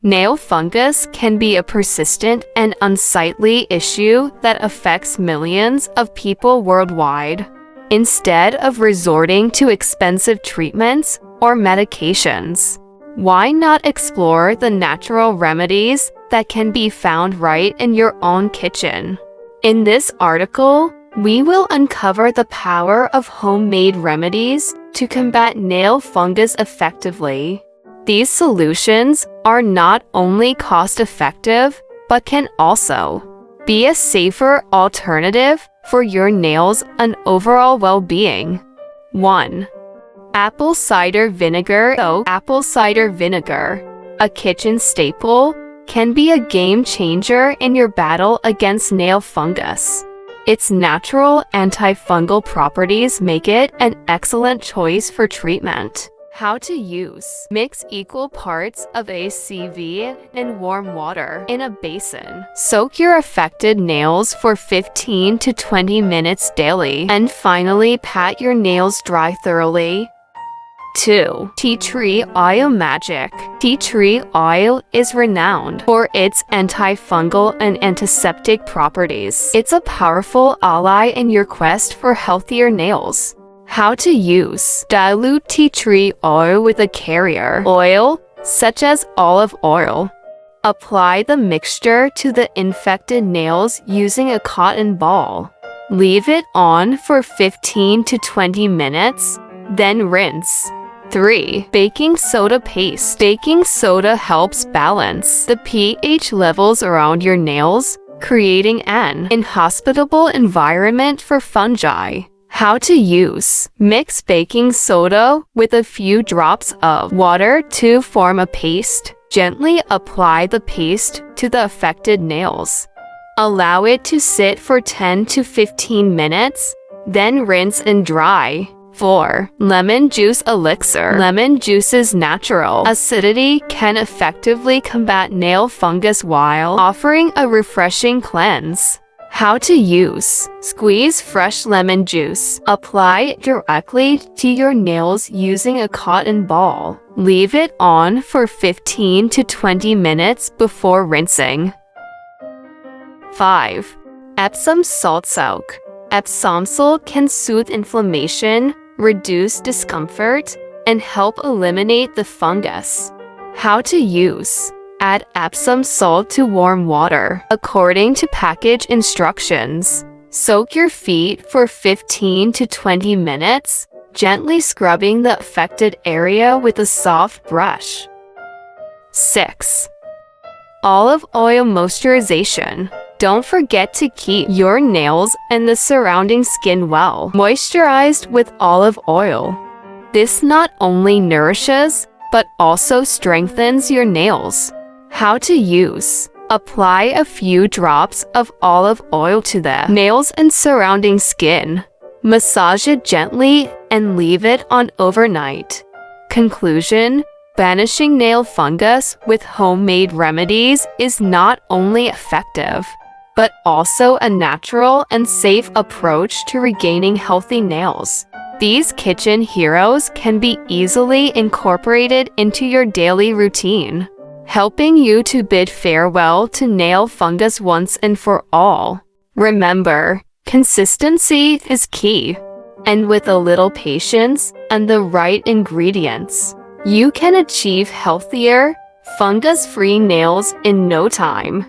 Nail fungus can be a persistent and unsightly issue that affects millions of people worldwide. Instead of resorting to expensive treatments or medications, why not explore the natural remedies that can be found right in your own kitchen? In this article, we will uncover the power of homemade remedies to combat nail fungus effectively. These solutions are not only cost-effective, but can also be a safer alternative for your nails and overall well-being. 1. Apple cider vinegar. Apple cider vinegar, a kitchen staple, can be a game changer in your battle against nail fungus. Its natural antifungal properties make it an excellent choice for treatment. How to use. Mix equal parts of ACV and warm water in a basin. Soak your affected nails for 15 to 20 minutes daily. And finally, pat your nails dry thoroughly. 2. Tea tree oil magic. Tea tree oil is renowned for its antifungal and antiseptic properties. It's a powerful ally in your quest for healthier nails. How to use. Dilute tea tree oil with a carrier oil, such as olive oil. Apply the mixture to the infected nails using a cotton ball. Leave it on for 15 to 20 minutes, then rinse. 3. Baking soda paste. Baking soda helps balance the pH levels around your nails, creating an inhospitable environment for fungi. How to use. Mix baking soda with a few drops of water to form a paste. Gently apply the paste to the affected nails. Allow it to sit for 10 to 15 minutes, then rinse and dry. 4. Lemon juice elixir. Lemon juice's natural acidity can effectively combat nail fungus while offering a refreshing cleanse. How to use. Squeeze fresh lemon juice. Apply it directly to your nails using a cotton ball. Leave it on for 15 to 20 minutes before rinsing. 5. Epsom salt soak. Epsom salt can soothe inflammation, reduce discomfort, and help eliminate the fungus. How to use. Add Epsom salt to warm water, according to package instructions. Soak your feet for 15 to 20 minutes, gently scrubbing the affected area with a soft brush. 6. Olive oil moisturization. Don't forget to keep your nails and the surrounding skin well moisturized with olive oil. This not only nourishes, but also strengthens your nails. How to use. Apply a few drops of olive oil to the nails and surrounding skin. Massage it gently and leave it on overnight. Conclusion. Banishing nail fungus with homemade remedies is not only effective, but also a natural and safe approach to regaining healthy nails. These kitchen heroes can be easily incorporated into your daily routine, helping you to bid farewell to nail fungus once and for all. Remember, consistency is key, and with a little patience and the right ingredients, you can achieve healthier, fungus-free nails in no time.